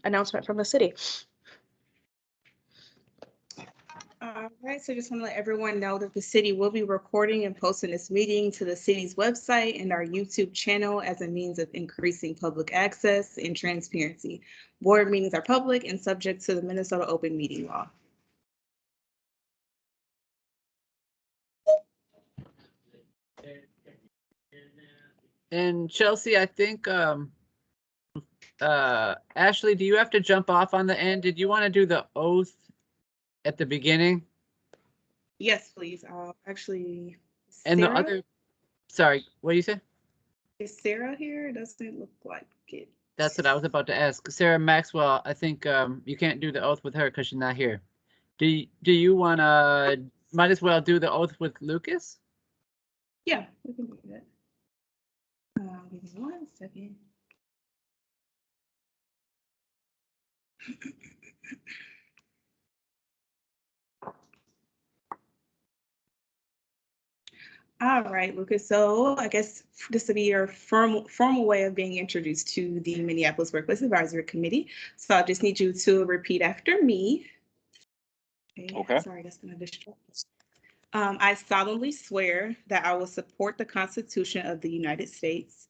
announcement from the city. All right, so just want to let everyone know that the city will be recording and posting this meeting to the city's website and our YouTube channel as a means of increasing public access and transparency. Board meetings are public and subject to the Minnesota Open Meeting Law. And Chelsea, I think, Ashley, do you have to jump off on the end? Did you want to do the oath at the beginning? Yes, please. Actually, And Sarah? the other, sorry, what do you say? Is Sarah here? It doesn't look like it. That's what I was about to ask. Sarah Maxwell, I think you can't do the oath with her because she's not here. Do you want to, might as well do the oath with Lucas? Yeah, we can do that. Give me 1 second. All right, Lucas. So I guess this will be your formal way of being introduced to the Minneapolis Workplace Advisory Committee. So I just need you to repeat after me. Okay. Sorry, that's going to distract us. I solemnly swear that I will support the Constitution of the United States.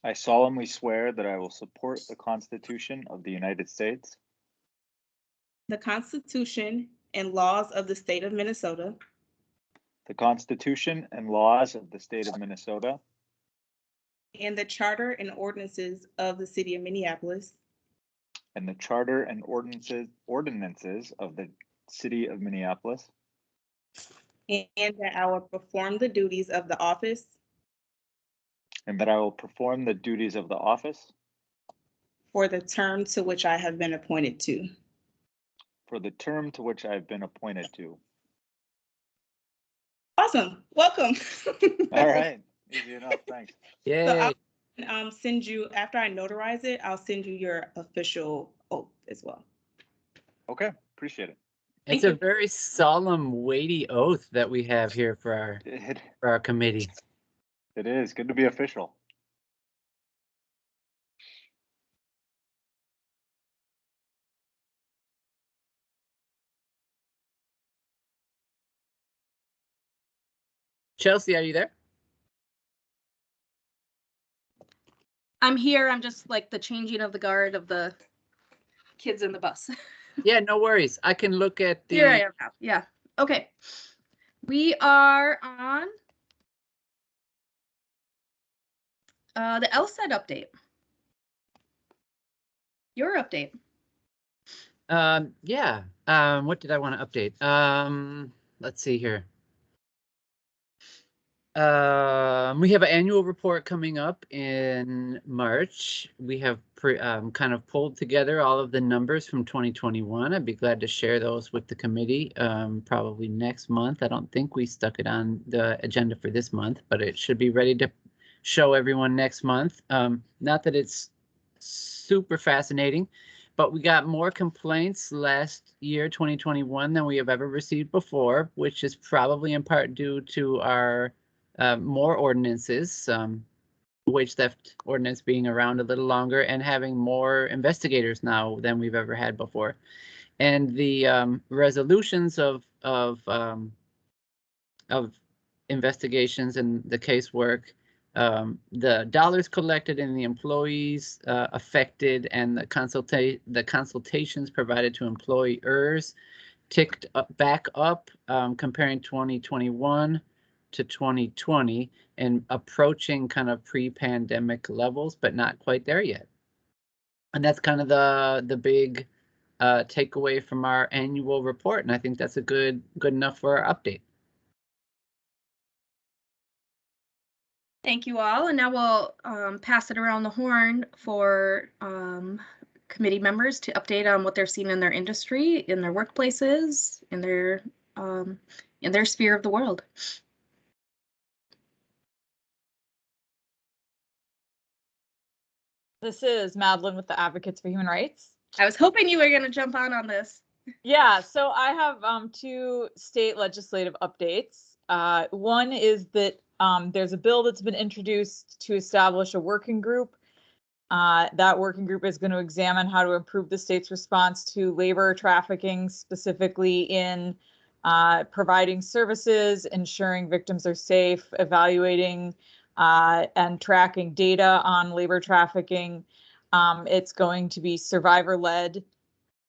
I solemnly swear that I will support the Constitution of the United States, The Constitution and laws of the state of Minnesota. the Constitution and laws of the state of Minnesota, And the charter and ordinances of the city of Minneapolis. and the charter and ordinances of the city of Minneapolis, And that I will perform the duties of the office and that I will perform the duties of the office for the term to which I have been appointed to. for the term to which I have been appointed to. Awesome. Welcome. All right. Easy enough. Thanks. Yay. So I'll send you, after I notarize it, I'll send you your official oath as well. Okay. Appreciate it. It's a very solemn, weighty oath that we have here for our committee. It is good to be official. Chelsea, are you there? I'm here. I'm just like the changing of the guard of the kids in the bus. Yeah, no worries. I can look at the. Here I am now. Yeah. Okay. We are on the LSAT update. Your update. Yeah. What did I want to update? Let's see here. We have an annual report coming up in March. We have kind of pulled together all of the numbers from 2021. I'd be glad to share those with the committee probably next month. I don't think we stuck it on the agenda for this month, but it should be ready to show everyone next month. Not that it's super fascinating, but we got more complaints last year, 2021, than we have ever received before, which is probably in part due to our more ordinances, wage theft ordinance being around a little longer and having more investigators now than we've ever had before. And the resolutions of investigations and the casework, the dollars collected and the employees affected and the consultations provided to employers ticked back up, comparing 2021 to 2020 and approaching kind of pre-pandemic levels, but not quite there yet. And that's kind of the big takeaway from our annual report. And I think that's a good enough for our update. Thank you all. And now we'll pass it around the horn for committee members to update on what they're seeing in their industry, in their workplaces, in their sphere of the world. This is Madeline with the Advocates for Human Rights. I was hoping you were going to jump on this. Yeah, so I have two state legislative updates. One is that there's a bill that's been introduced to establish a working group That working group is going to examine how to improve the state's response to labor trafficking, specifically in providing services, ensuring victims are safe, evaluating and tracking data on labor trafficking. It's going to be survivor-led.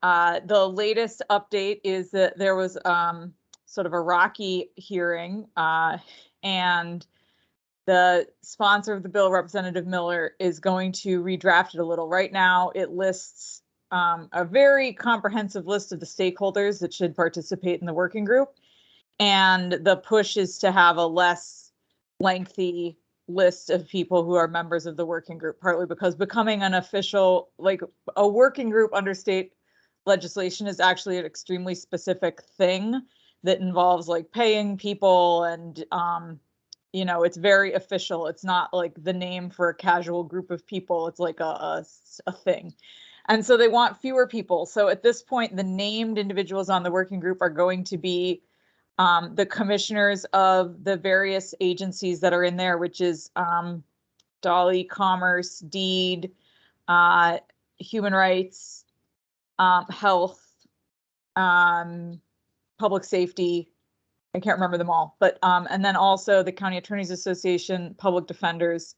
The latest update is that there was sort of a rocky hearing, and the sponsor of the bill, Representative Miller, is going to redraft it a little. Right now, it lists a very comprehensive list of the stakeholders that should participate in the working group. And the push is to have a less lengthy list of people who are members of the working group, partly because becoming an official, like a working group under state legislation is actually an extremely specific thing that involves like paying people and, you know, it's very official. It's not like the name for a casual group of people. It's like a thing. And so they want fewer people. So at this point, the named individuals on the working group are going to be the commissioners of the various agencies that are in there, which is Dolly, Commerce, Deed, Human Rights, Health, Public Safety. I can't remember them all, but and then also the County Attorneys Association, Public Defenders.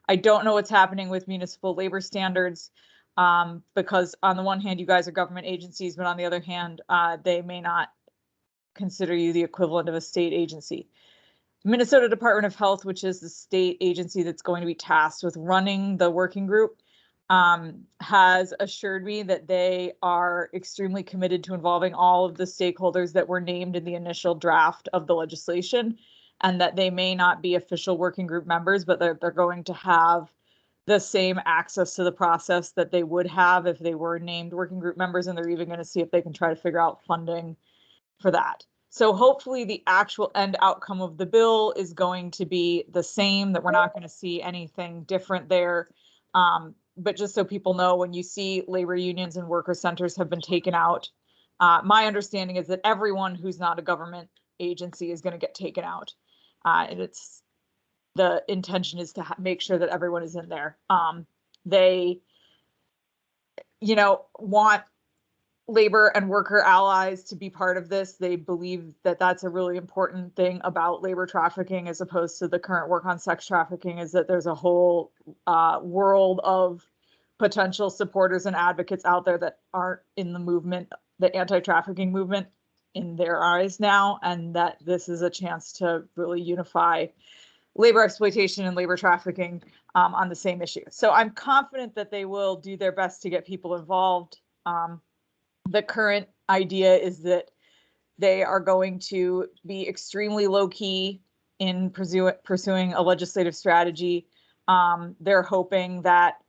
I don't know what's happening with municipal labor standards because on the one hand, you guys are government agencies, but on the other hand, they may not consider you the equivalent of a state agency. Minnesota Department of Health, which is the state agency that's going to be tasked with running the working group, has assured me that they are extremely committed to involving all of the stakeholders that were named in the initial draft of the legislation, and that they may not be official working group members, but they're going to have the same access to the process that they would have if they were named working group members, and they're even going to see if they can try to figure out funding for that. So hopefully the actual end outcome of the bill is going to be the same, that we're not going to see anything different there. But just so people know, when you see labor unions and worker centers have been taken out, my understanding is that everyone who's not a government agency is going to get taken out. And it's the intention is to make sure that everyone is in there. They, you know, want labor and worker allies to be part of this. They believe that that's a really important thing about labor trafficking as opposed to the current work on sex trafficking, is that there's a whole world of potential supporters and advocates out there that aren't in the movement, the anti-trafficking movement in their eyes now, and that this is a chance to really unify labor exploitation and labor trafficking on the same issue. So I'm confident that they will do their best to get people involved. The current idea is that they are going to be extremely low key in pursuing a legislative strategy. They're hoping that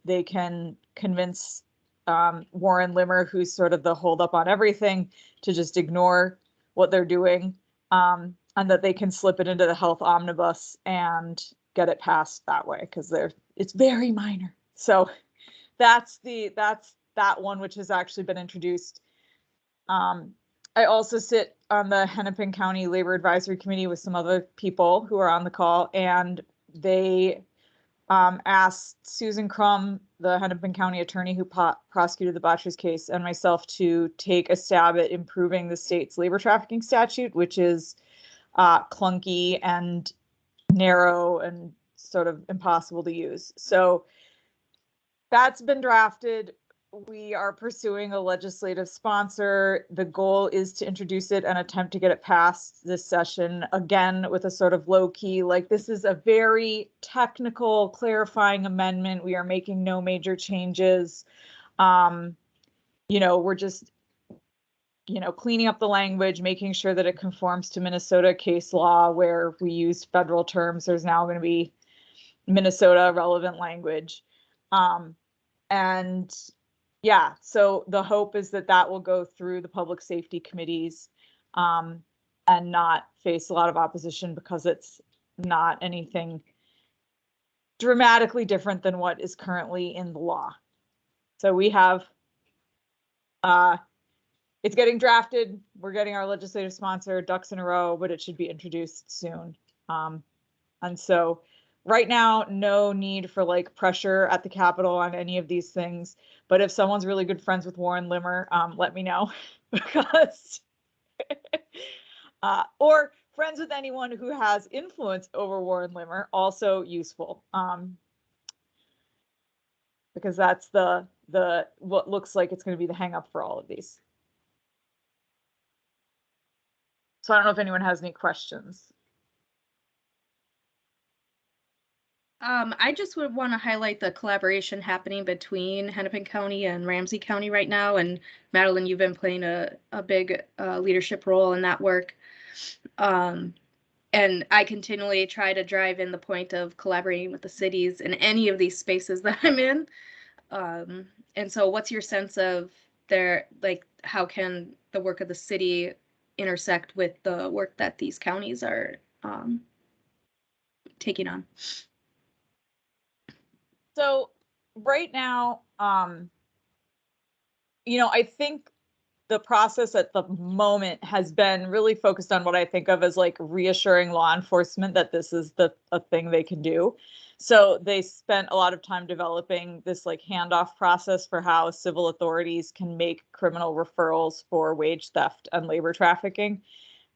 they can convince Warren Limmer, who's sort of the holdup on everything, to just ignore what they're doing, and that they can slip it into the health omnibus and get it passed that way, because it's very minor. So that's that one, which has actually been introduced. I also sit on the Hennepin County Labor Advisory Committee with some other people who are on the call, and they asked Susan Crum, the Hennepin County attorney who prosecuted the Botchers case, and myself to take a stab at improving the state's labor trafficking statute, which is clunky and narrow and sort of impossible to use. So that's been drafted. We are pursuing a legislative sponsor. The goal is to introduce it and attempt to get it passed this session, again, with a sort of low key, like, this is a very technical clarifying amendment. We are making no major changes. You know, we're just, you know, cleaning up the language, making sure that it conforms to Minnesota case law, where we used federal terms. There's now going to be Minnesota relevant language. And yeah, so the hope is that that will go through the public safety committees and not face a lot of opposition, because it's not anything dramatically different than what is currently in the law. So we have, it's getting drafted. We're getting our legislative sponsor, ducks in a row, but it should be introduced soon. And so right now, no need for like pressure at the Capitol on any of these things. But if someone's really good friends with Warren Limmer, let me know because, or friends with anyone who has influence over Warren Limmer, also useful. Because that's the what looks like it's going to be the hang up for all of these. So I don't know if anyone has any questions. I just would want to highlight the collaboration happening between Hennepin County and Ramsey County right now. And Madeline, you've been playing a big leadership role in that work. And I continually try to drive in the point of collaborating with the cities in any of these spaces that I'm in. And so what's your sense of like, how can the work of the city intersect with the work that these counties are taking on? So right now, I think the process at the moment has been really focused on what I think of as like reassuring law enforcement that this is a thing they can do. So they spent a lot of time developing this like handoff process for how civil authorities can make criminal referrals for wage theft and labor trafficking.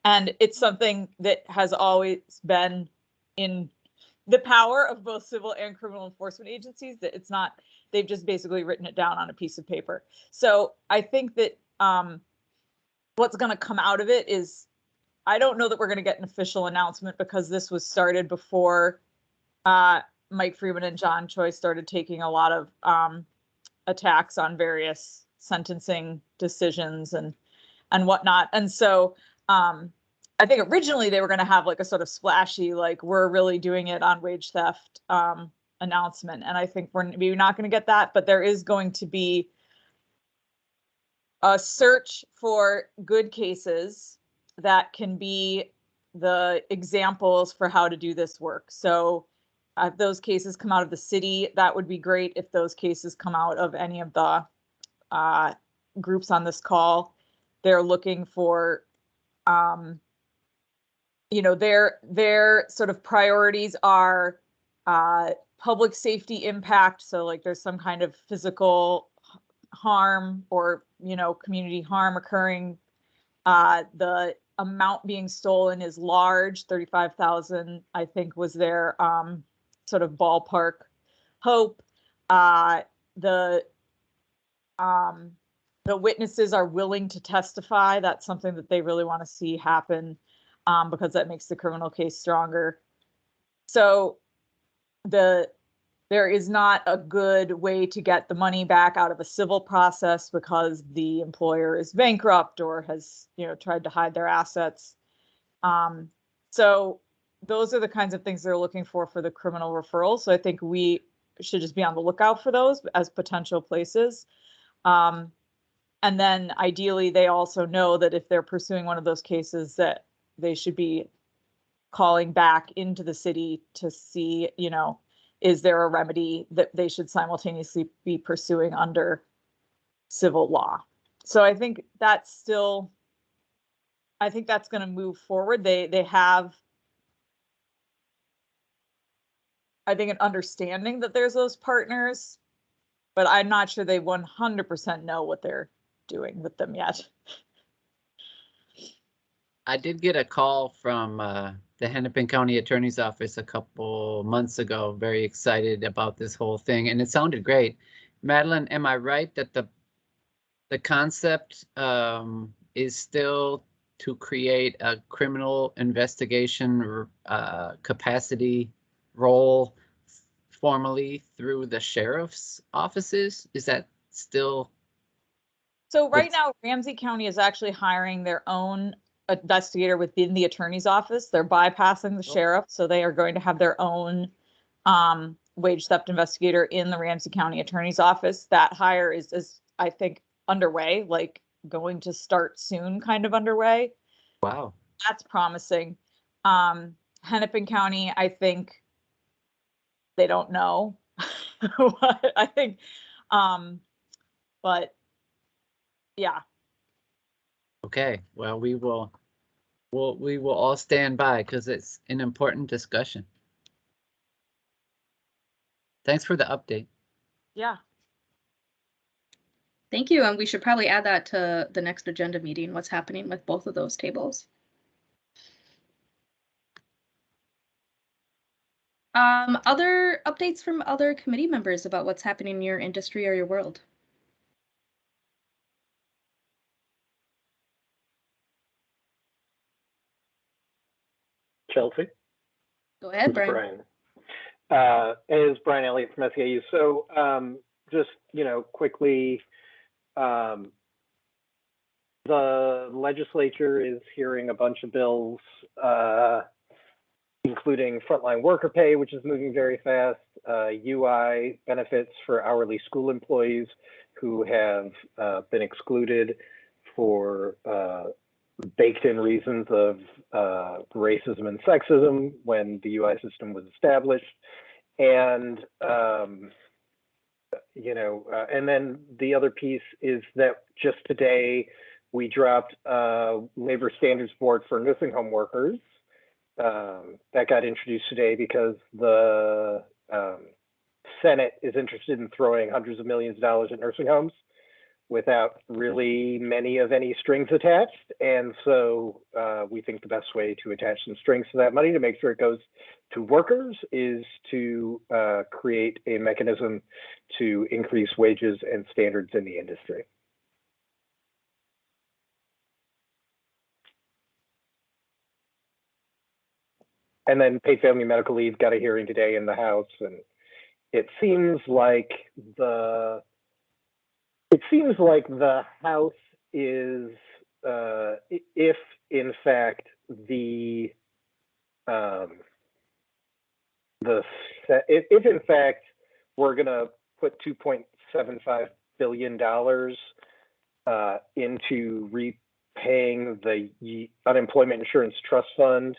And it's something that has always been in the power of both civil and criminal enforcement agencies, that it's not, they've just basically written it down on a piece of paper. So I think that what's going to come out of it is, I don't know that we're going to get an official announcement because this was started before Mike Freeman and John Choi started taking a lot of attacks on various sentencing decisions and whatnot. And so I think originally they were going to have like a sort of splashy, like we're really doing it on wage theft announcement. And I think we're maybe not going to get that, but there is going to be a search for good cases that can be the examples for how to do this work. So if those cases come out of the city, that would be great. If those cases come out of any of the groups on this call, they're looking for their sort of priorities are public safety impact. So like there's some kind of physical harm or, community harm occurring. The amount being stolen is large. 35,000, I think, was their sort of ballpark hope. The witnesses are willing to testify. That's something that they really want to see happen. Because that makes the criminal case stronger. So there is not a good way to get the money back out of a civil process because the employer is bankrupt or has, tried to hide their assets. So those are the kinds of things they're looking for the criminal referral. So I think we should just be on the lookout for those as potential places. And then ideally, they also know that if they're pursuing one of those cases that they should be calling back into the city to see, is there a remedy that they should simultaneously be pursuing under civil law? So I think that's going to move forward. They have, I think, an understanding that there's those partners, but I'm not sure they 100% know what they're doing with them yet. I did get a call from the Hennepin County Attorney's Office a couple months ago, very excited about this whole thing, and it sounded great. Madeline, am I right that the concept is still to create a criminal investigation capacity role formally through the sheriff's offices? Is that still? So right now, Ramsey County is actually hiring their own investigator within the attorney's office. They're bypassing the sheriff, so they are going to have their own wage theft investigator in the Ramsey County attorney's office. That hire is I think underway, like going to start soon, kind of underway. Wow, that's promising. Hennepin County, I think they don't know what I think, but yeah. Okay, well, we will all stand by because it's an important discussion. Thanks for the update. Yeah. Thank you, and we should probably add that to the next agenda meeting, what's happening with both of those tables. Other updates from other committee members about what's happening in your industry or your world? Chelsea. Go ahead, This is Brian. Brian. Is Brian Elliott from SEIU. So just, quickly, the legislature is hearing a bunch of bills, including frontline worker pay, which is moving very fast, UI benefits for hourly school employees who have been excluded for baked-in reasons of racism and sexism when the UI system was established, and and then the other piece is that just today we dropped labor standards board for nursing home workers. That got introduced today because the Senate is interested in throwing hundreds of millions of dollars at nursing homes without really many of any strings attached. And so we think the best way to attach some strings to that money to make sure it goes to workers is to create a mechanism to increase wages and standards in the industry. And then paid family medical leave got a hearing today in the House, and it seems like the House is, if in fact if in fact we're gonna put $2.75 billion into repaying the unemployment insurance trust fund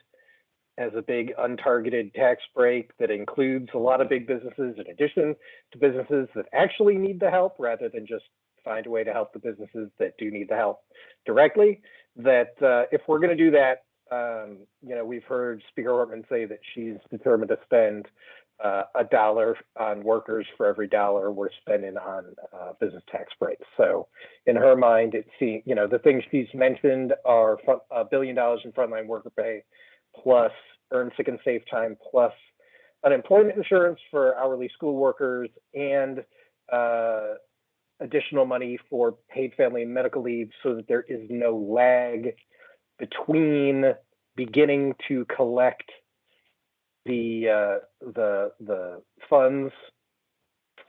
as a big untargeted tax break that includes a lot of big businesses in addition to businesses that actually need the help, rather than just find a way to help the businesses that do need the help directly, that if we're going to do that, we've heard Speaker Hortman say that she's determined to spend $1 on workers for every dollar we're spending on business tax breaks. So in her mind, it seems, the things she's mentioned are $1 billion in frontline worker pay, plus earn sick and safe time, plus unemployment insurance for hourly school workers, and additional money for paid family and medical leave, so that there is no lag between beginning to collect the funds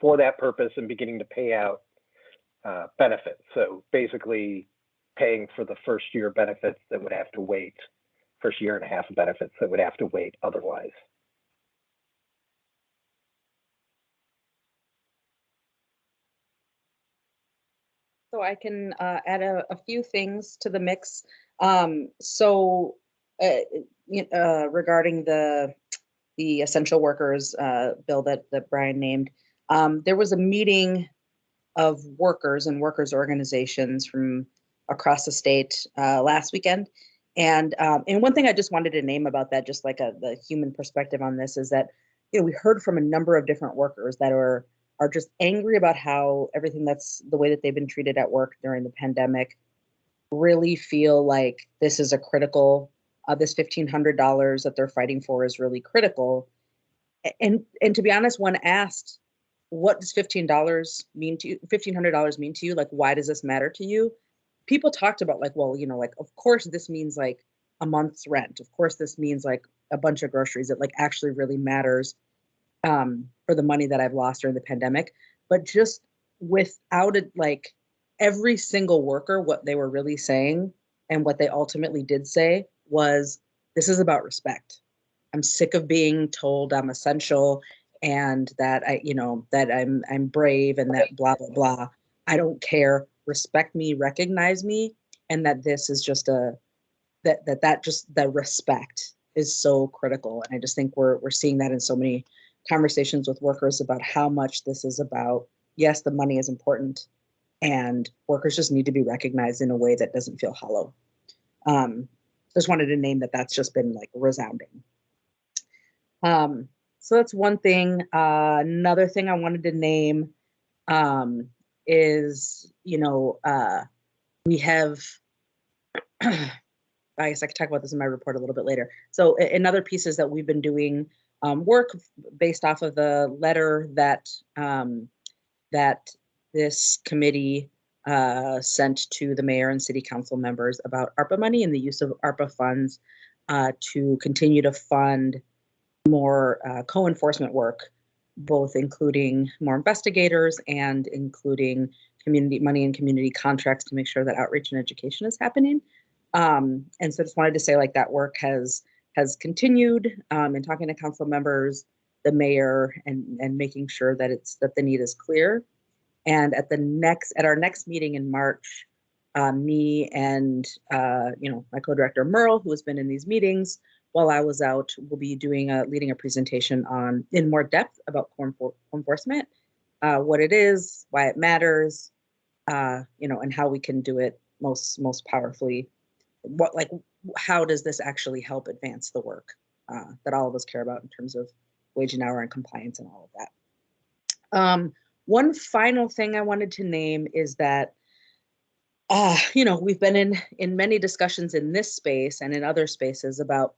for that purpose and beginning to pay out benefits. So basically paying for the first year benefits that would have to wait, first year and a half of benefits that would have to wait otherwise. So I can add a few things to the mix. Regarding the essential workers bill that Brian named, there was a meeting of workers and workers organizations from across the state last weekend. And one thing I just wanted to name about that, just like the human perspective on this, is that we heard from a number of different workers that are just angry about how everything that's the way that they've been treated at work during the pandemic, really feel like this is a critical, this $1,500 that they're fighting for is really critical. And to be honest, when asked, what does $1,500 mean to you? Like, why does this matter to you? People talked about like, well, of course this means like a month's rent. Of course this means like a bunch of groceries. It like actually really matters for the money that I've lost during the pandemic. But just without it, like every single worker, what they were really saying and what they ultimately did say was, this is about respect. I'm sick of being told I'm essential and that I'm brave and that blah, blah, blah. I don't care. Respect me, recognize me, and that this is just that respect is so critical. And I just think we're seeing that in so many conversations with workers about how much this is about, yes, the money is important, and workers just need to be recognized in a way that doesn't feel hollow. Just wanted to name that's just been like resounding. So that's one thing. Another thing I wanted to name is, we have, I guess I could talk about this in my report a little bit later. So in other pieces that we've been doing work based off of the letter that that this committee sent to the mayor and city council members about ARPA money and the use of ARPA funds to continue to fund more co-enforcement work, both including more investigators and including community money and community contracts to make sure that outreach and education is happening. And so just wanted to say, like, that work has continued in talking to council members, the mayor, and making sure that that the need is clear. And at our next meeting in March, me and my co-director Merle, who has been in these meetings while I was out, will be leading a presentation in more depth about co-enforcement, what it is, why it matters, and how we can do it most powerfully. How does this actually help advance the work that all of us care about in terms of wage and hour and compliance and all of that. One final thing I wanted to name is that, we've been in many discussions in this space and in other spaces about,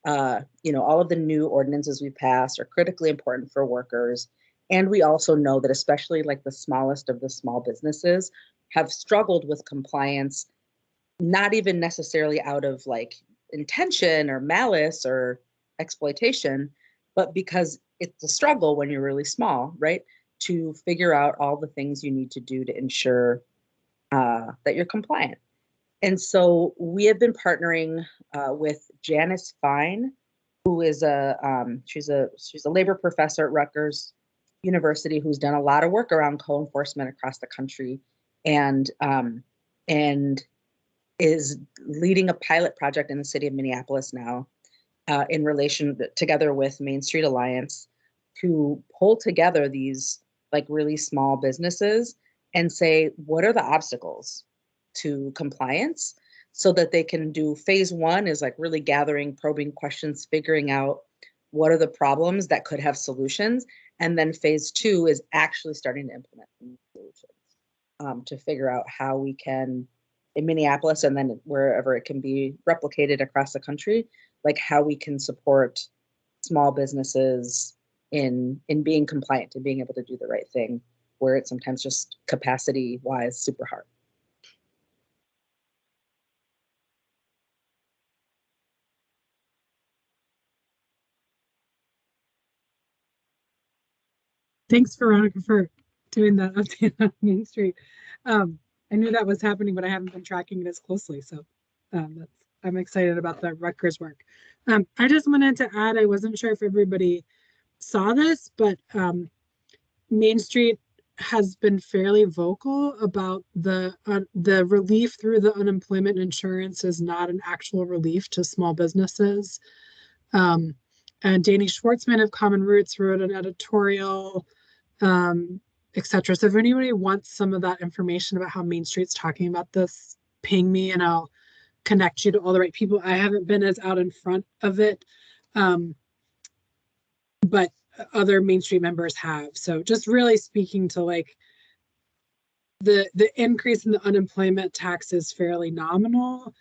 all of the new ordinances we passed are critically important for workers. And we also know that especially like the smallest of the small businesses have struggled with compliance, not even necessarily out of like intention or malice or exploitation, but because it's a struggle when you're really small, right? To figure out all the things you need to do to ensure that you're compliant. And so we have been partnering with Janice Fine, who is she's a labor professor at Rutgers University who's done a lot of work around co-enforcement across the country, and is leading a pilot project in the city of Minneapolis now, in relation together with Main Street Alliance, to pull together these like really small businesses and say, what are the obstacles to compliance, so that they can do phase one is like really gathering, probing questions, figuring out what are the problems that could have solutions. And then phase two is actually starting to implement solutions to figure out how we can, in Minneapolis and then wherever it can be replicated across the country, like how we can support small businesses in being compliant and being able to do the right thing, where it's sometimes just capacity wise super hard. Thanks, Veronica, for doing that update on Main Street. I knew that was happening, but I haven't been tracking it as closely. So I'm excited about the Rutgers work. I just wanted to add, I wasn't sure if everybody saw this, but Main Street has been fairly vocal about the relief through the unemployment insurance is not an actual relief to small businesses. And Danny Schwartzman of Common Roots wrote an editorial, etc. So if anybody wants some of that information about how Main Street's talking about this, ping me and I'll connect you to all the right people. I haven't been as out in front of it, but other Main Street members have. So just really speaking to like the increase in the unemployment tax is fairly nominal,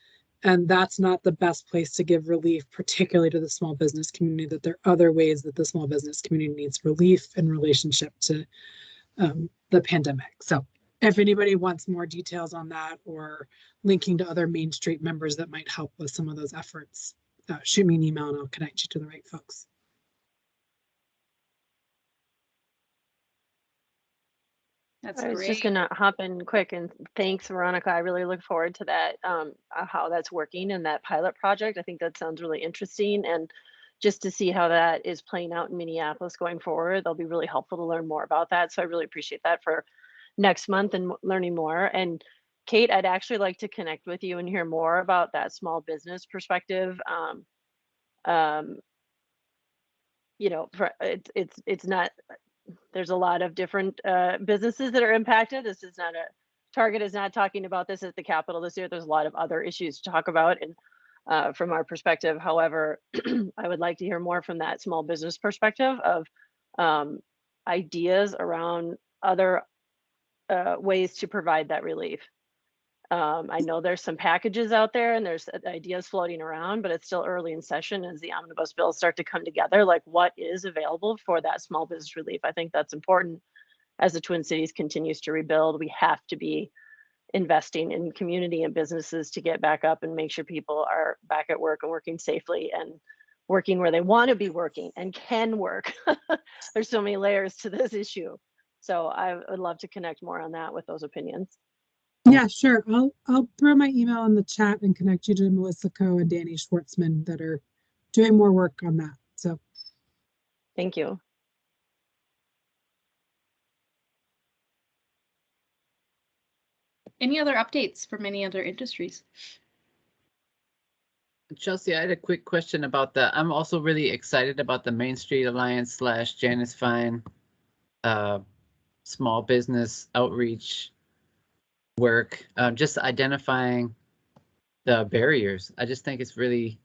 and that's not the best place to give relief, particularly to the small business community, that there are other ways that the small business community needs relief in relationship to the pandemic. So if anybody wants more details on that or linking to other Main Street members that might help with some of those efforts, shoot me an email and I'll connect you to the right folks. That's I was great. just gonna hop in quick and thanks, Veronica. I really look forward to that, how that's working in that pilot project. I think that sounds really interesting, and just to see how that is playing out in Minneapolis going forward, that'll be really helpful to learn more about that. So I really appreciate that for next month and learning more. And Kate, I'd actually like to connect with you and hear more about that small business perspective. It's not. There's a lot of different businesses that are impacted. This is not Target is not talking about this at the Capitol this year. There's a lot of other issues to talk about. And from our perspective. However, I would like to hear more from that small business perspective of ideas around other ways to provide that relief. I know there's some packages out there and there's ideas floating around, but it's still early in session as the omnibus bills start to come together. Like, what is available for that small business relief? I think that's important. As the Twin Cities continues to rebuild, we have to be investing in community and businesses to get back up and make sure people are back at work and working safely and working where they want to be working and can work. There's so many layers to this issue. So I would love to connect more on that with those opinions. Yeah, sure. I'll throw my email in the chat and connect you to Melissa Coe and Danny Schwartzman that are doing more work on that. So Thank you. Any other updates from any other industries? Chelsea, I had a quick question about that. I'm also really excited about the Main Street Alliance / Janice Fine small business outreach work, just identifying the barriers. I just think it's really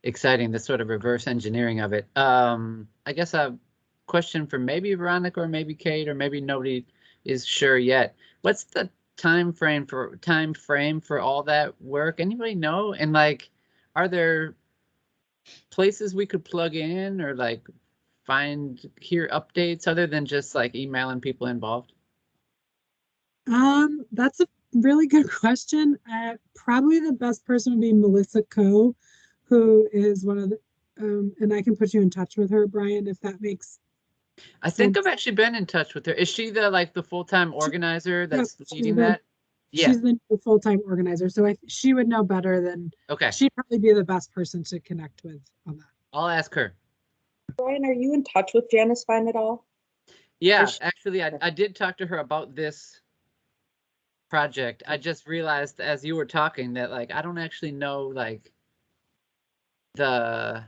exciting, the sort of reverse engineering of it. I guess a question for maybe Veronica or maybe Kate or maybe nobody is sure yet. What's the time frame for all that work? Anybody know? And like, are there places we could plug in or like hear updates other than just like emailing people involved? that's a really good question. Probably the best person would be Melissa Coe, who is one of the, and I can put you in touch with her, Brian, if that makes I think I've actually been in touch with her. Is she the full-time organizer that's leading that? Yeah. She's the full-time organizer, so she would know better than. Okay. She'd probably be the best person to connect with on that. I'll ask her. Brian, are you in touch with Janice Fine at all? Yeah, actually, I did talk to her about this project. I just realized as you were talking that like I don't actually know like the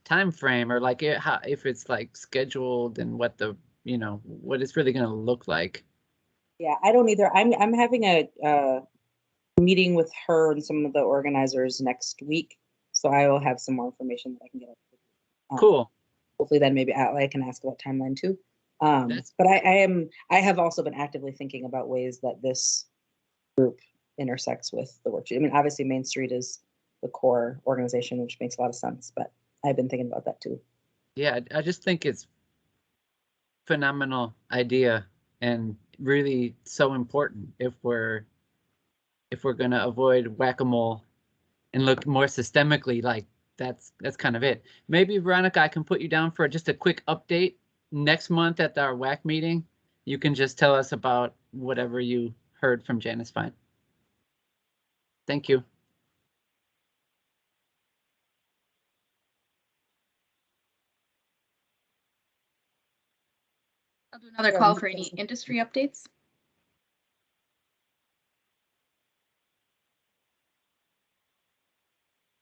time frame or like if it's like scheduled and what the what it's really going to look like. Yeah, I don't either. I'm having a meeting with her and some of the organizers next week, so I will have some more information that I can get. Cool. Hopefully, then maybe I can ask about timeline too. But I have also been actively thinking about ways that this group intersects with the worksheet. I mean, obviously, Main Street is the core organization, which makes a lot of sense. But I've been thinking about that too. Yeah, I just think it's phenomenal idea and really so important if we're going to avoid whack-a-mole and look more systemically. Like that's kind of it. Maybe Veronica, I can put you down for just a quick update next month at our WAC meeting. You can just tell us about whatever you heard from Janice Fine. Thank you. I'll do another call for any industry updates.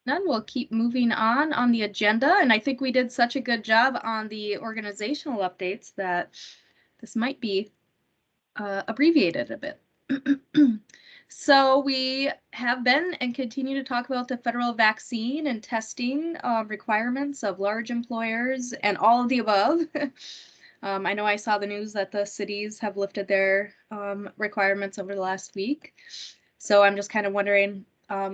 None. We'll keep moving on the agenda, and I think we did such a good job on the organizational updates that this might be abbreviated a bit. So we have been and continue to talk about the federal vaccine and testing requirements of large employers and all of the above. I know I saw the news that the cities have lifted their requirements over the last week. So I'm just kind of wondering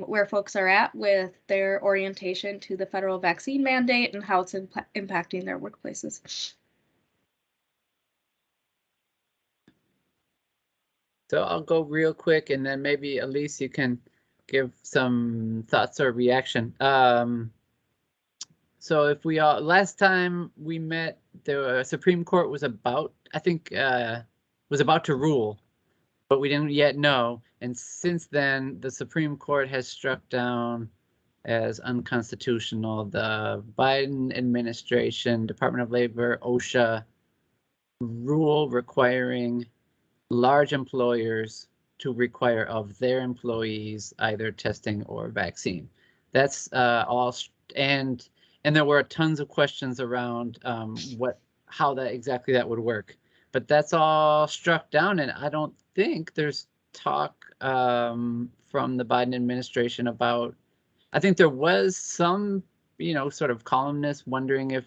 where folks are at with their orientation to the federal vaccine mandate and how it's impacting their workplaces. So I'll go real quick and then maybe Elise, you can give some thoughts or reaction. So if we all, last time we met, the Supreme Court was about, I think, was about to rule, but we didn't yet know. And since then, the Supreme Court has struck down as unconstitutional the Biden administration, Department of Labor, OSHA rule requiring large employers to require of their employees either testing or vaccine. That's all, and there were tons of questions around how that exactly that would work. But that's all struck down, and I don't think there's talk from the Biden administration about I think there was some, you know, sort of columnists wondering if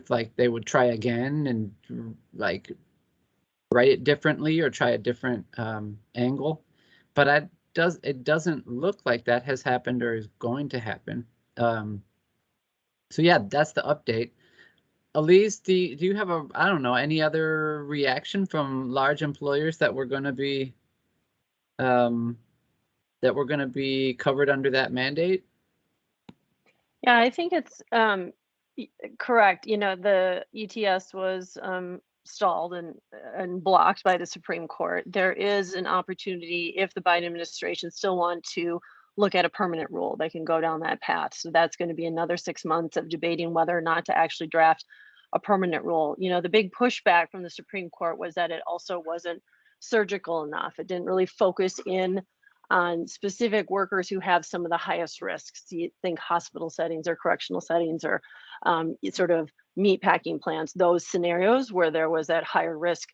like they would try again and like write it differently or try a different angle, but it doesn't look like that has happened or is going to happen. So yeah, that's the update. Elise, do you have I don't know, any other reaction from large employers that we're going to be covered under that mandate? Yeah, I think it's correct. You know, the ETS was stalled and blocked by the Supreme Court. There is an opportunity if the Biden administration still want to look at a permanent rule, they can go down that path. So that's going to be another 6 months of debating whether or not to actually draft a permanent rule. You know, the big pushback from the Supreme Court was that it also wasn't surgical enough. It didn't really focus in on specific workers who have some of the highest risks. You think hospital settings or correctional settings or sort of meat packing plants, those scenarios where there was that higher risk,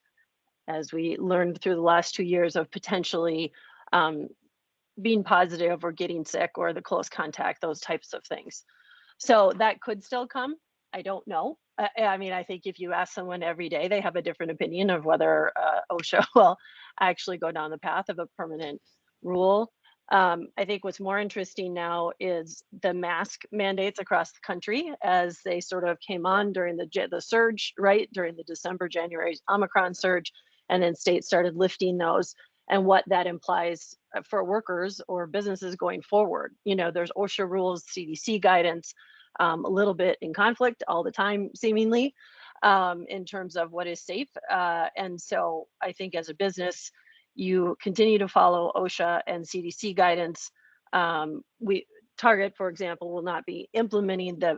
as we learned through the last 2 years of potentially being positive or getting sick or the close contact, those types of things. So that could still come. I don't know. I mean, I think if you ask someone every day, they have a different opinion of whether OSHA will actually go down the path of a permanent rule. I think what's more interesting now is the mask mandates across the country as they sort of came on during the surge, right? During the December, January Omicron surge, and then states started lifting those and what that implies for workers or businesses going forward. You know, there's OSHA rules, CDC guidance, a little bit in conflict all the time, seemingly, in terms of what is safe. And so I think as a business, you continue to follow OSHA and CDC guidance. Target, for example, will not be implementing the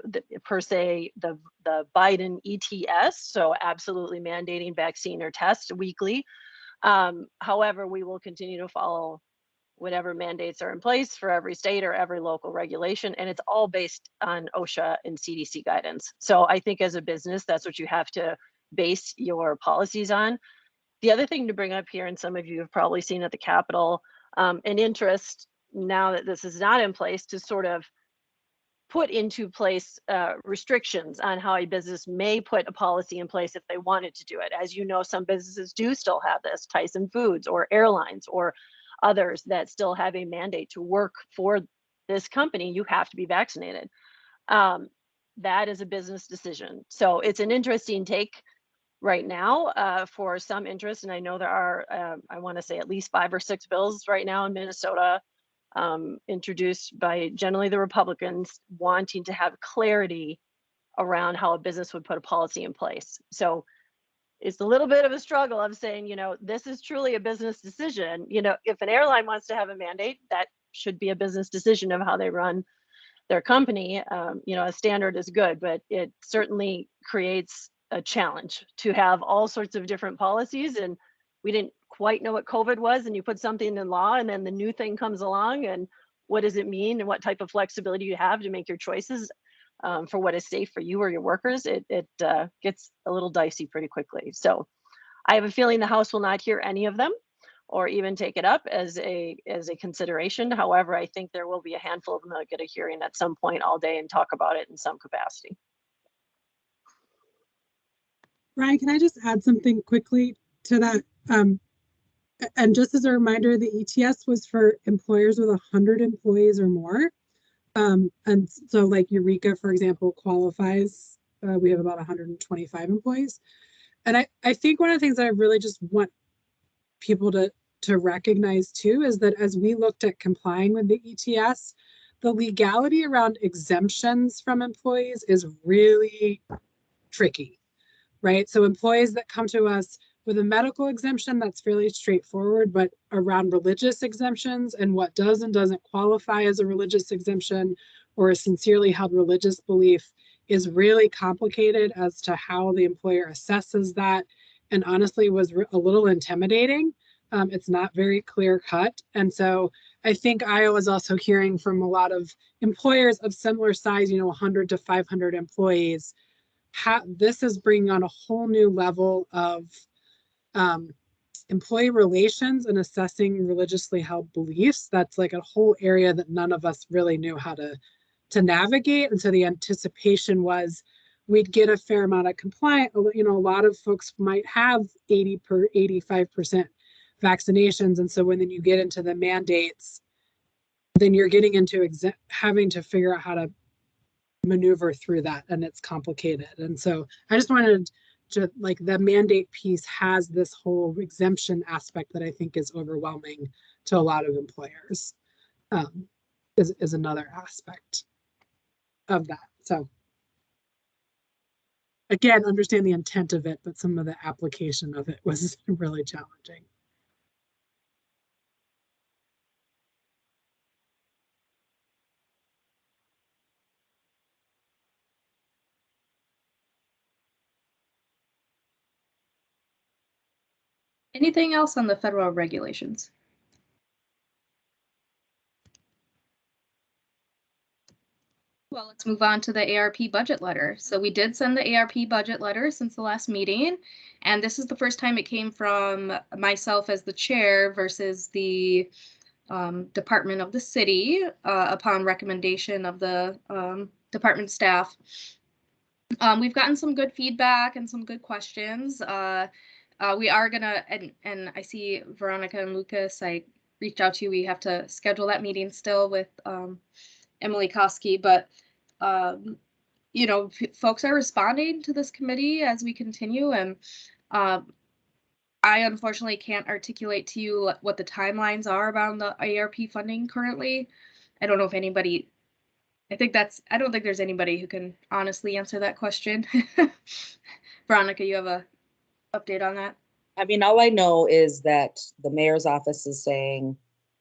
Biden ETS, so absolutely mandating vaccine or test weekly. However, we will continue to follow whatever mandates are in place for every state or every local regulation, and it's all based on OSHA and CDC guidance. So I think as a business, that's what you have to base your policies on. The other thing to bring up here, and some of you have probably seen at the Capitol, an interest now that this is not in place to sort of put into place restrictions on how a business may put a policy in place if they wanted to do it. As you know, some businesses do still have this, Tyson Foods or airlines or others that still have a mandate to work for this company, you have to be vaccinated. That is a business decision. So it's an interesting take right now for some interest. And I know there are, I want to say at least 5 or 6 bills right now in Minnesota introduced by generally the Republicans wanting to have clarity around how a business would put a policy in place. So it's a little bit of a struggle of saying, you know, this is truly a business decision. You know, if an airline wants to have a mandate, that should be a business decision of how they run their company. You know, a standard is good, but it certainly creates a challenge to have all sorts of different policies. And we didn't quite know what COVID was, and you put something in law and then the new thing comes along, and what does it mean and what type of flexibility you have to make your choices for what is safe for you or your workers. It gets a little dicey pretty quickly. So I have a feeling the House will not hear any of them or even take it up as a consideration. However, I think there will be a handful of them that get a hearing at some point all day and talk about it in some capacity. Ryan, can I just add something quickly to that? And just as a reminder, the ETS was for employers with 100 employees or more. And so like Eureka, for example, qualifies. We have about 125 employees. And I think one of the things that I really just want people to recognize too is that as we looked at complying with the ETS, the legality around exemptions from employees is really tricky, right? So employees that come to us with a medical exemption, that's fairly straightforward, but around religious exemptions and what does and doesn't qualify as a religious exemption or a sincerely held religious belief is really complicated as to how the employer assesses that, and honestly was a little intimidating. It's not very clear cut. And so I think Iowa is also hearing from a lot of employers of similar size, 100 to 500 employees. This is bringing on a whole new level of employee relations and assessing religiously held beliefs. That's like a whole area that none of us really knew how to navigate. And so the anticipation was we'd get a fair amount of compliant, you know, a lot of folks might have 85% vaccinations. And so when then you get into the mandates, then you're getting into having to figure out how to maneuver through that, and it's complicated. And so I just wanted to, like, the mandate piece has this whole exemption aspect that I think is overwhelming to a lot of employers, is another aspect of that. So again, understand the intent of it, but some of the application of it was really challenging. Anything else on the federal regulations? Well, let's move on to the ARP budget letter. So we did send the ARP budget letter since the last meeting, and this is the first time it came from myself as the chair versus the department of the city upon recommendation of the department staff. We've gotten some good feedback and some good questions. We are gonna, and I see Veronica and Lucas, I reached out to you. We have to schedule that meeting still with Emily Koski, but you know, folks are responding to this committee as we continue, and I unfortunately can't articulate to you what the timelines are around the ARP funding currently. I don't know if anybody, I don't think there's anybody who can honestly answer that question. Veronica, you have a update on that? I mean, all I know is that the mayor's office is saying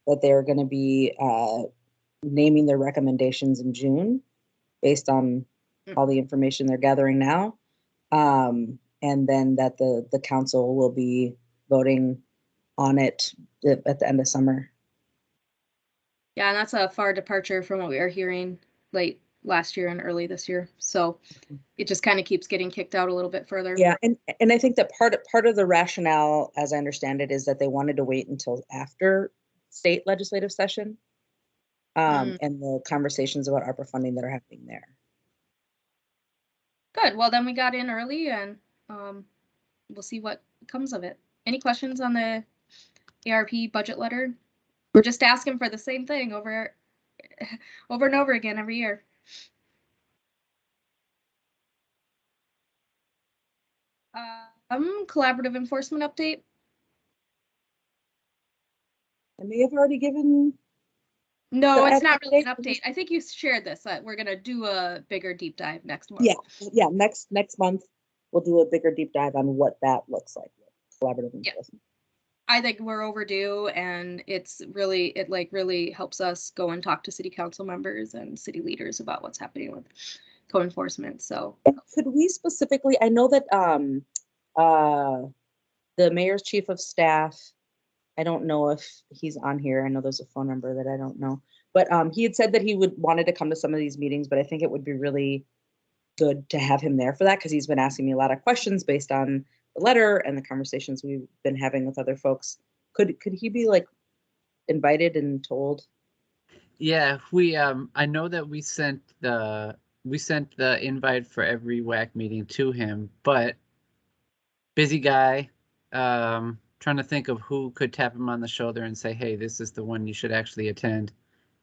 that they're going to be naming their recommendations in June based on all the information they're gathering now. And then that the council will be voting on it at the end of summer. Yeah, and that's a far departure from what we are hearing late last year and early this year. So it just kind of keeps getting kicked out a little bit further. Yeah, and I think that part of the rationale, as I understand it, is that they wanted to wait until after state legislative session and the conversations about ARPA funding that are happening there. Good. Well, then we got in early, and we'll see what comes of it. Any questions on the ARP budget letter? We're just asking for the same thing over and over again every year. Collaborative enforcement update. I may have already given. No, it's not really an update. I think you shared this, that we're gonna do a bigger deep dive next month. Yeah. Next month we'll do a bigger deep dive on what that looks like with collaborative enforcement. I think we're overdue, and it really helps us go and talk to city council members and city leaders about what's happening with co-enforcement. So could we specifically, I know that the mayor's chief of staff, I don't know if he's on here. I know there's a phone number that I don't know, but he had said that he wanted to come to some of these meetings, but I think it would be really good to have him there for that, because he's been asking me a lot of questions based on the letter and the conversations we've been having with other folks. Could he be like invited and told? Yeah, we I know that we sent the invite for every WAC meeting to him, but busy guy, trying to think of who could tap him on the shoulder and say, hey, this is the one you should actually attend.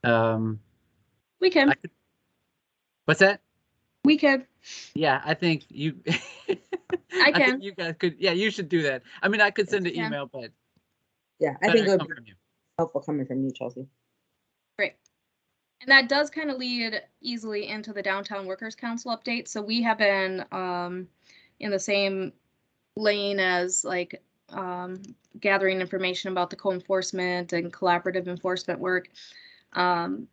we can. What's that? We can. Yeah, I think you. I can. Think you guys could. Yeah, you should do that. I mean, I could send an email, but yeah, I think it would be helpful coming from you, Chelsea. Great. And that does kind of lead easily into the Downtown Workers Council update. So we have been in the same lane as like gathering information about the co-enforcement and collaborative enforcement work. You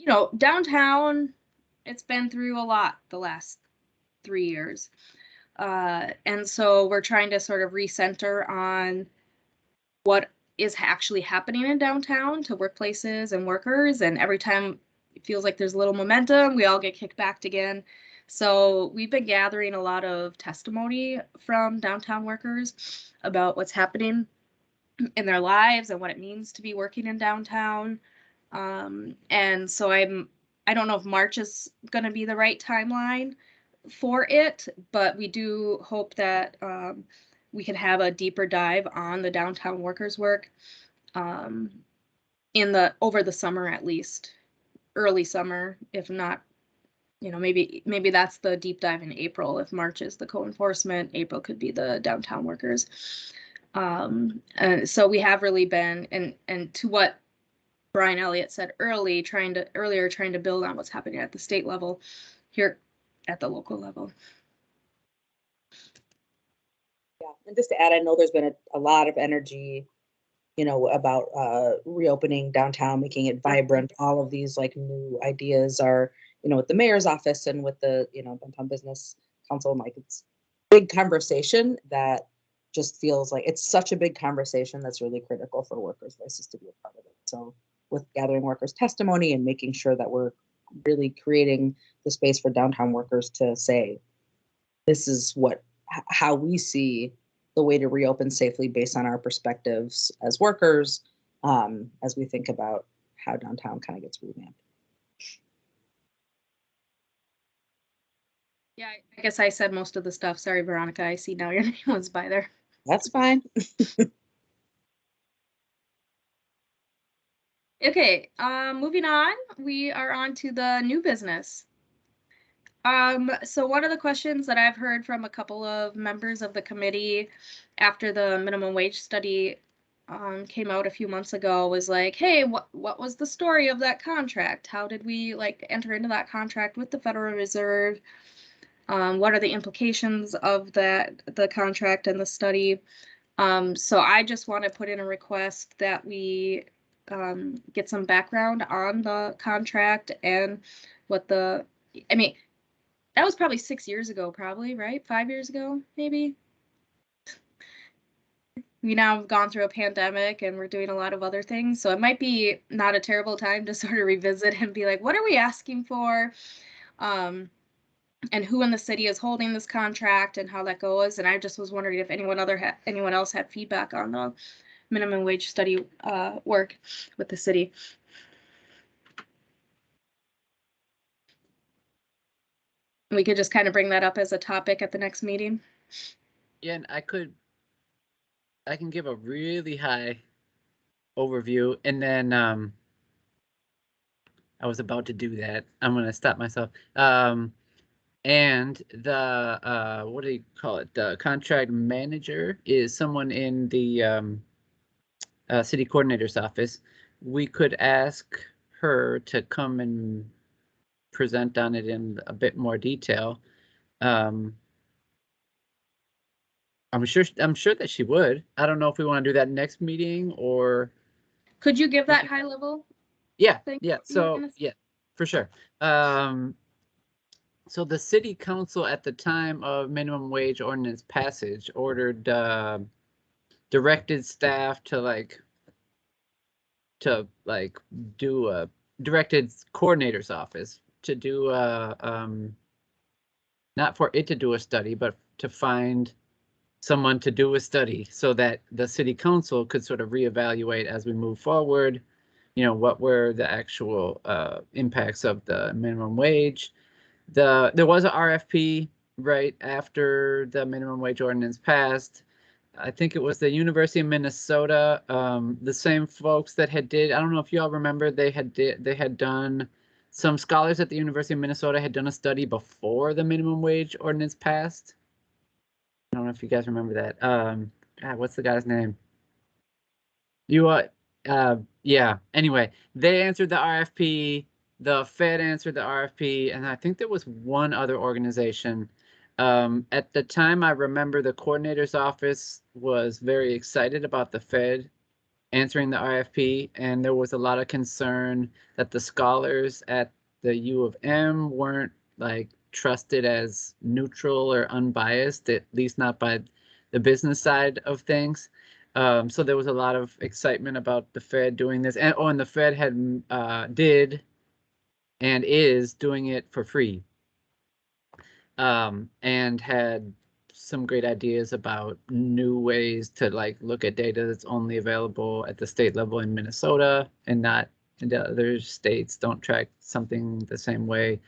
know, downtown, it's been through a lot the last 3 years. And so we're trying to sort of recenter on what is actually happening in downtown to workplaces and workers. And every time it feels like there's a little momentum, we all get kicked back again. So we've been gathering a lot of testimony from downtown workers about what's happening in their lives and what it means to be working in downtown. And so I don't know if March is going to be the right timeline for it, but we do hope that we can have a deeper dive on the downtown workers work over the summer, at least early summer, if not, maybe that's the deep dive in April. If March is the co-enforcement, April could be the downtown workers. And so we have really been, and to what Brian Elliott said earlier, trying to build on what's happening at the state level, here at the local level. Yeah, and just to add, I know there's been a lot of energy, about reopening downtown, making it vibrant. All of these like new ideas are, with the mayor's office and with the, downtown business council, like it's big conversation that just feels like it's such a big conversation that's really critical for workers' voices to be a part of it. So with gathering workers' testimony and making sure that we're really creating the space for downtown workers to say, this is how we see the way to reopen safely based on our perspectives as workers, as we think about how downtown kind of gets revamped. Yeah, I guess I said most of the stuff. Sorry, Veronica. I see now your name was by there. That's fine. Okay, moving on. We are on to the new business. So one of the questions that I've heard from a couple of members of the committee after the minimum wage study came out a few months ago was like, hey, what was the story of that contract? How did we enter into that contract with the Federal Reserve? What are the implications of the contract and the study? So I just want to put in a request that we get some background on the contract and that was probably 6 years ago, right? 5 years ago, maybe. We now have gone through a pandemic and we're doing a lot of other things. So it might be not a terrible time to sort of revisit and be like, what are we asking for? And who in the city is holding this contract and how that goes. And I just was wondering if anyone else had feedback on the minimum wage study work with the city. We could just kind of bring that up as a topic at the next meeting. Yeah, and I can give a really high overview, and then I was about to do that. I'm going to stop myself. And the what do you call it? The contract manager is someone in the city coordinator's office. We could ask her to come and present on it in a bit more detail. I'm sure that she would. I don't know if we want to do that next meeting or. Could you give that high level? Yeah, yeah. So yeah, for sure. So the city council at the time of minimum wage ordinance passage ordered directed staff to do a directed coordinator's office to do not for it to do a study, but to find someone to do a study so that the city council could sort of reevaluate as we move forward, what were the actual impacts of the minimum wage. There was an RFP right after the minimum wage ordinance passed. I think it was the University of Minnesota, the same folks that I don't know if you all remember, they had done, some scholars at the University of Minnesota had done a study before the minimum wage ordinance passed. I don't know if you guys remember that. What's the guy's name? Yeah, anyway, they answered the RFP. The Fed answered the RFP, and I think there was one other organization. At the time, I remember the coordinator's office was very excited about the Fed answering the RFP, and there was a lot of concern that the scholars at the U of M weren't trusted as neutral or unbiased, at least not by the business side of things. So there was a lot of excitement about the Fed doing this, and the Fed did and is doing it for free. and had some great ideas about new ways to like look at data that's only available at the state level in Minnesota and not in the other states don't track something the same way.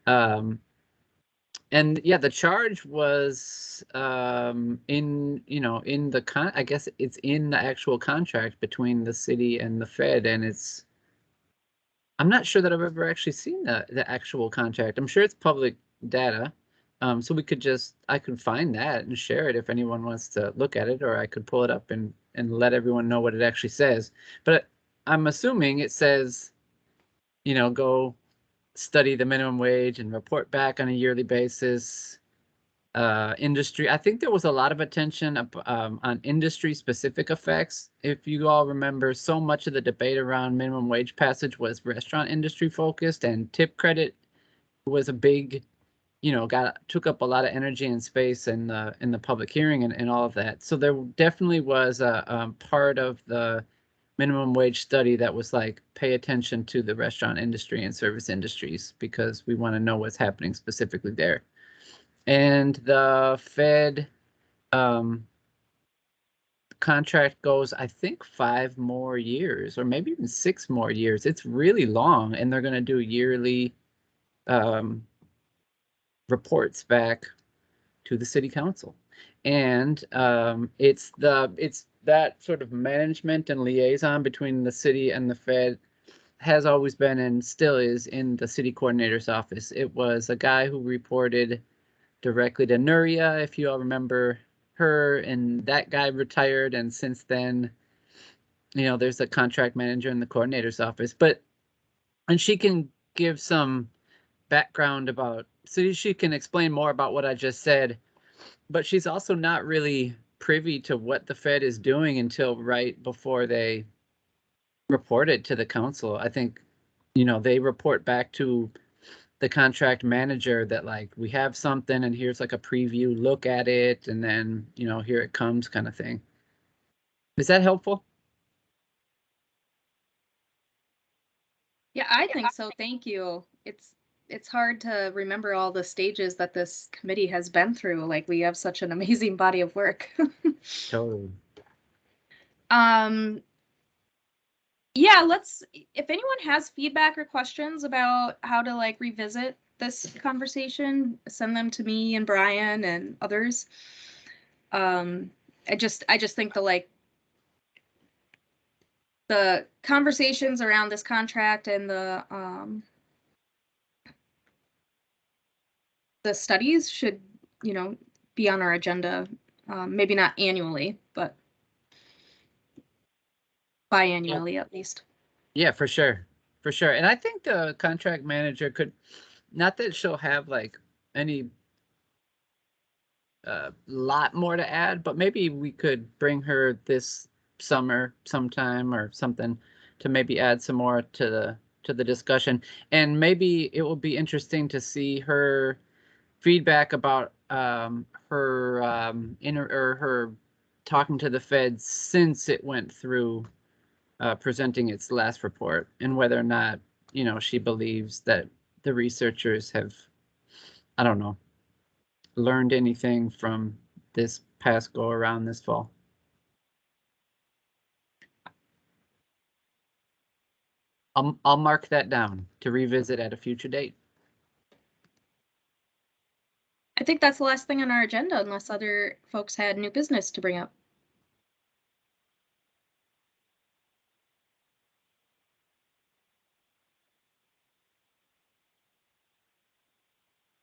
And yeah, the charge was in, you know, in the I guess it's in the actual contract between the city and the Fed, and I'm not sure that I've ever actually seen the actual contract. I'm sure it's public data. So I could find that and share it if anyone wants to look at it, or I could pull it up and let everyone know what it actually says. But I'm assuming it says, you know, go study the minimum wage and report back on a yearly basis. Industry, I think there was a lot of attention on industry specific effects. If you all remember, so much of the debate around minimum wage passage was restaurant industry focused, and tip credit was a big, you know, took up a lot of energy and space in the public hearing and all of that. So there definitely was a part of the minimum wage study that was like, pay attention to the restaurant industry and service industries because we want to know what's happening specifically there. And the Fed contract goes, I think, 5 more years or maybe even 6 more years. It's really long, and they're going to do yearly reports back to the city council. And it's that sort of management and liaison between the city and the Fed has always been and still is in the city coordinator's office. It was a guy who reported directly to Nuria, if you all remember her, and that guy retired, and since then, you know, there's a contract manager in the coordinator's office. And she can give some background about cities. She can explain more about what I just said, but she's also not really privy to what the Fed is doing until right before they report it to the council. I think, you know, they report back to the contract manager that like, we have something and here's like a preview, look at it, and then, you know, here it comes kind of thing. Is that helpful? Yeah, I think so. Thank you. It's hard to remember all the stages that this committee has been through. Like, we have such an amazing body of work. Totally. Yeah, if anyone has feedback or questions about how to like revisit this conversation, send them to me and Brian and others. I just think the conversations around this contract and the studies should, you know, be on our agenda. Maybe not annually, but biannually at least. Yeah, for sure. For sure. And I think the contract manager could, not that she'll have like any lot more to add, but maybe we could bring her this summer sometime or something to maybe add some more to the discussion. And maybe it will be interesting to see her feedback about her talking to the Fed since it went through presenting its last report, and whether or not, you know, she believes that the researchers have, I don't know, learned anything from this past go around this fall. I'll mark that down to revisit at a future date. I think that's the last thing on our agenda, unless other folks had new business to bring up.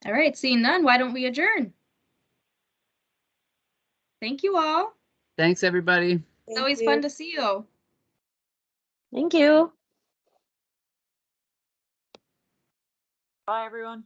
All right, seeing none, why don't we adjourn? Thank you all. Thanks, everybody. It's always fun to see you. Thank you. Bye, everyone.